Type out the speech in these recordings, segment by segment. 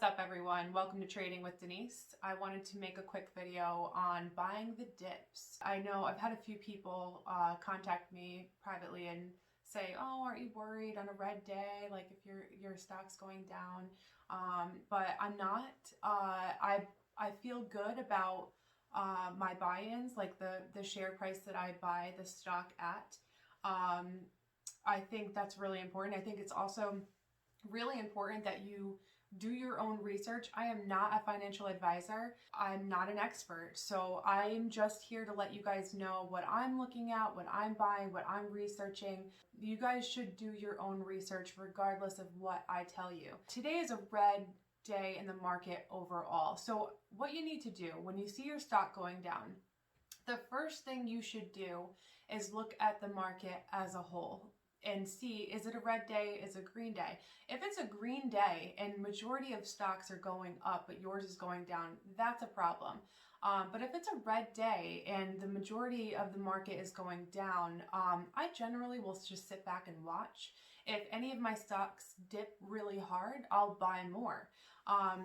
up, everyone? Welcome to Trading with Denise. I wanted to make a quick video on buying the dips. I know I've had a few people contact me privately and say, oh, aren't you worried on a red day, like if your stock's going down? But I'm not. I feel good about my buy-ins, like the share price that I buy the stock at. I think that's really important. I think it's also really important that you do your own research. I am not a financial advisor. I'm not an expert. So I'm just here to let you guys know what I'm looking at, what I'm buying, what I'm researching. You guys should do your own research regardless of what I tell you. Today is a red day in the market overall. So what you need to do when you see your stock going down, the first thing you should do is look at the market as a whole and see, is it a red day, is it a green day? If it's a green day and majority of stocks are going up but yours is going down, that's a problem. But if it's a red day and the majority of the market is going down, I generally will just sit back and watch. If any of my stocks dip really hard, I'll buy more.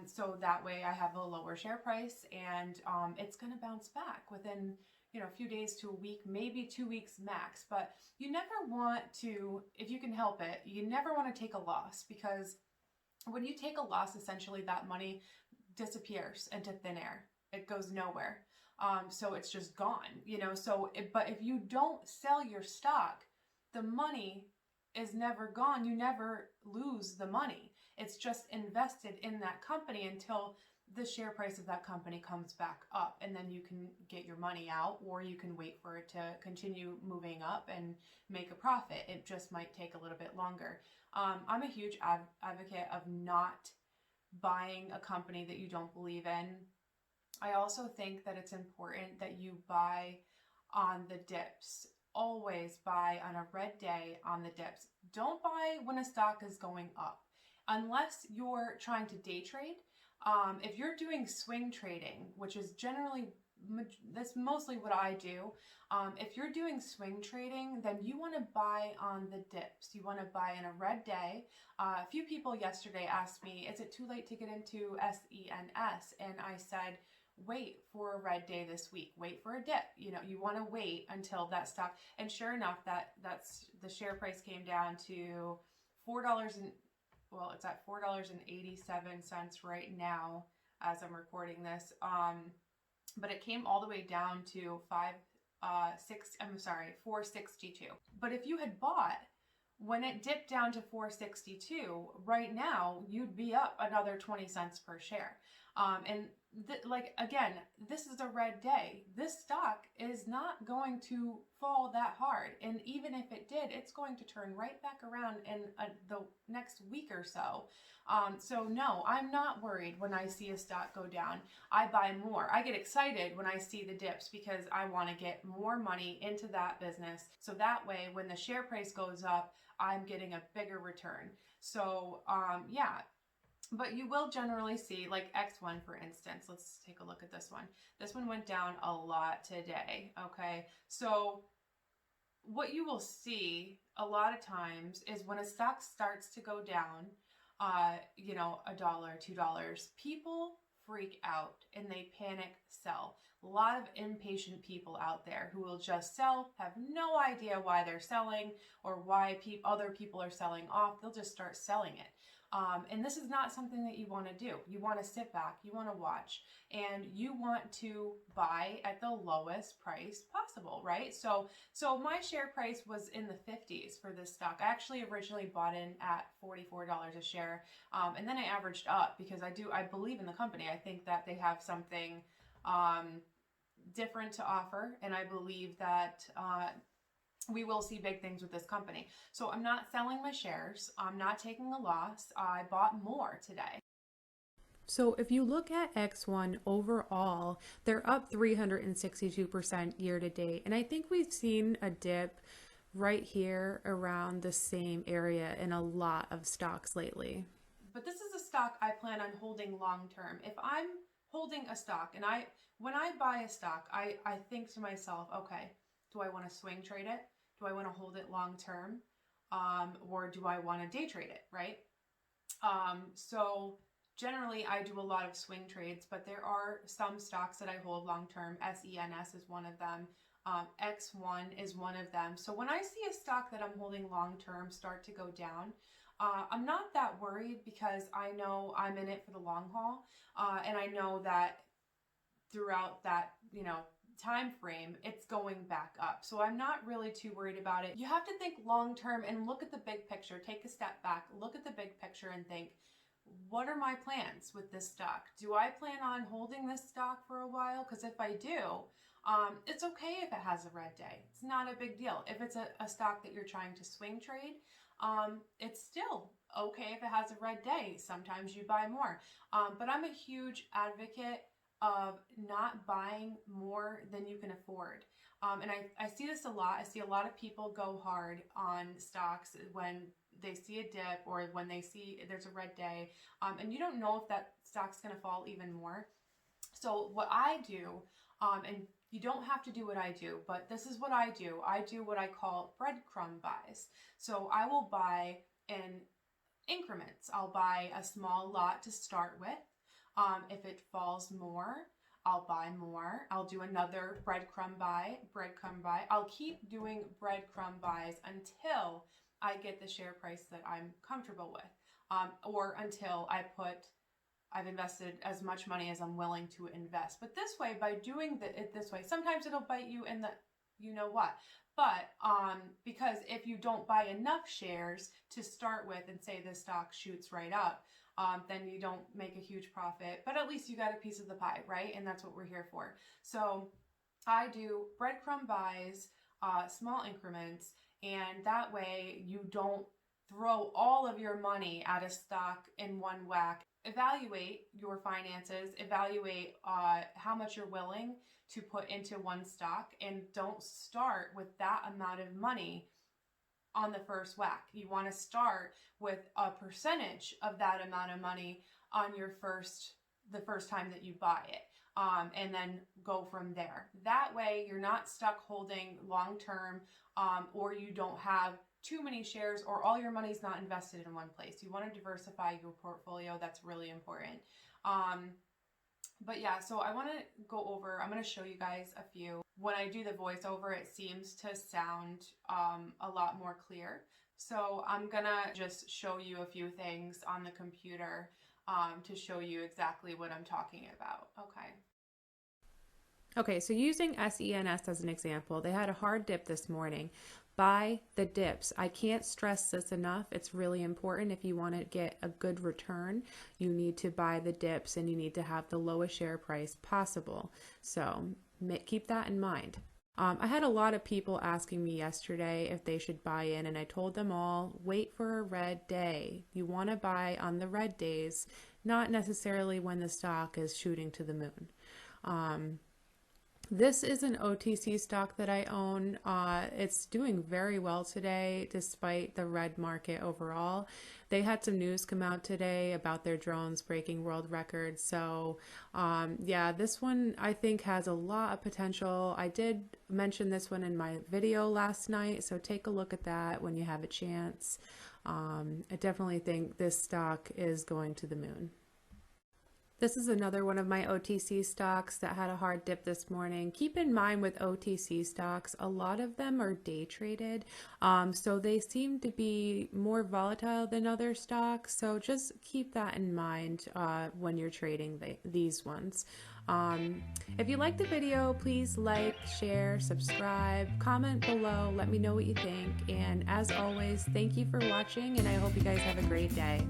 So that way I have a lower share price and it's going to bounce back within a few days to a week, maybe 2 weeks max. But you never want to, if you can help it, you never want to take a loss, because when you take a loss, essentially that money disappears into thin air. It goes nowhere. So it's just gone, but if you don't sell your stock, the money is never gone. You never lose the money. It's just invested in that company until the share price of that company comes back up, and then you can get your money out, or you can wait for it to continue moving up and make a profit. It just might take a little bit longer. I'm a huge advocate of not buying a company that you don't believe in. I also think that it's important that you buy on the dips. Always buy on a red day on the dips. Don't buy when a stock is going up unless you're trying to day trade. If you're doing swing trading, which is generally, that's mostly what I do. If you're doing swing trading, then you want to buy on the dips. You want to buy in a red day. A few people yesterday asked me, is it too late to get into SENS? And I said, wait for a red day this week. Wait for a dip. You want to wait until that stock. And sure enough, that's the share price came down to $4. Well, it's at $4.87 right now as I'm recording this. But it came all the way down to 462. But if you had bought when it dipped down to 462, right now you'd be up another 20 cents per share. Again, this is a red day. This stock is not going to fall that hard. And even if it did, it's going to turn right back around in the next week or so. So no, I'm not worried when I see a stock go down. I buy more. I get excited when I see the dips because I want to get more money into that business. So that way, when the share price goes up, I'm getting a bigger return. So yeah. But you will generally see, like XONE, for instance. Let's take a look at this one. This one went down a lot today, okay? So what you will see a lot of times is when a stock starts to go down, $1, $2, people freak out and they panic sell. A lot of impatient people out there who will just sell, have no idea why they're selling or why other people are selling off. They'll just start selling it. And this is not something that you want to do. You want to sit back, you want to watch, and you want to buy at the lowest price possible, right? So my share price was in the 50s for this stock. I actually originally bought in at $44 a share, and then I averaged up because I believe in the company. I think that they have something different to offer, and I believe that we will see big things with this company. So I'm not selling my shares. I'm not taking a loss. I bought more today. So if you look at XONE overall, they're up 362% year to date. And I think we've seen a dip right here around the same area in a lot of stocks lately. But this is a stock I plan on holding long term. If I'm holding a stock and when I buy a stock, I think to myself, okay, do I want to swing trade it? Do I want to hold it long term? Or do I want to day trade it, right? So generally I do a lot of swing trades, but there are some stocks that I hold long-term. SENS is one of them. XONE is one of them. So when I see a stock that I'm holding long-term start to go down, I'm not that worried because I know I'm in it for the long haul. And I know that throughout that, time frame, it's going back up. So I'm not really too worried about it. You have to think long-term and look at the big picture. Take a step back, look at the big picture and think, what are my plans with this stock? Do I plan on holding this stock for a while? Because if I do, it's okay if it has a red day. It's not a big deal. If it's a stock that you're trying to swing trade, it's still okay if it has a red day. Sometimes you buy more. But I'm a huge advocate of not buying more than you can afford. And I see this a lot. I see a lot of people go hard on stocks when they see a dip or when they see there's a red day, and you don't know if that stock's going to fall even more. So what I do, and you don't have to do what I do, but this is what I do. I do what I call breadcrumb buys. So I will buy in increments. I'll buy a small lot to start with. If it falls more, I'll buy more. I'll do another breadcrumb buy. I'll keep doing breadcrumb buys until I get the share price that I'm comfortable with, or until I've invested as much money as I'm willing to invest. But this way, by doing it this way, sometimes it'll bite you in the you know what. But because if you don't buy enough shares to start with and say the stock shoots right up, then you don't make a huge profit, but at least you got a piece of the pie, right? And that's what we're here for. So I do breadcrumb buys, small increments, and that way you don't throw all of your money at a stock in one whack. Evaluate your finances, evaluate how much you're willing to put into one stock, and don't start with that amount of money on the first whack. You want to start with a percentage of that amount of money on the first time that you buy it, and then go from there. That way you're not stuck holding long term, or you don't have too many shares, or all your money's not invested in one place. You want to diversify your portfolio. That's really important. But yeah, so I'm going to show you guys a few. When I do the voiceover, it seems to sound a lot more clear. So I'm going to just show you a few things on the computer to show you exactly what I'm talking about. Okay, so using SENS as an example, they had a hard dip this morning. Buy the dips. I can't stress this enough. It's really important. If you want to get a good return, you need to buy the dips and you need to have the lowest share price possible. So keep that in mind. I had a lot of people asking me yesterday if they should buy in, and I told them all, wait for a red day. You want to buy on the red days, not necessarily when the stock is shooting to the moon. This is an OTC stock that I own. It's doing very well today despite the red market overall. They had some news come out today about their drones breaking world records. So yeah, this one I think has a lot of potential. I did mention this one in my video last night, so take a look at that when you have a chance. I definitely think this stock is going to the moon. This is another one of my OTC stocks that had a hard dip this morning. Keep in mind with OTC stocks, a lot of them are day traded, so they seem to be more volatile than other stocks. So just keep that in mind when you're trading these ones. If you liked the video, please like, share, subscribe, comment below, let me know what you think. And as always, thank you for watching, and I hope you guys have a great day.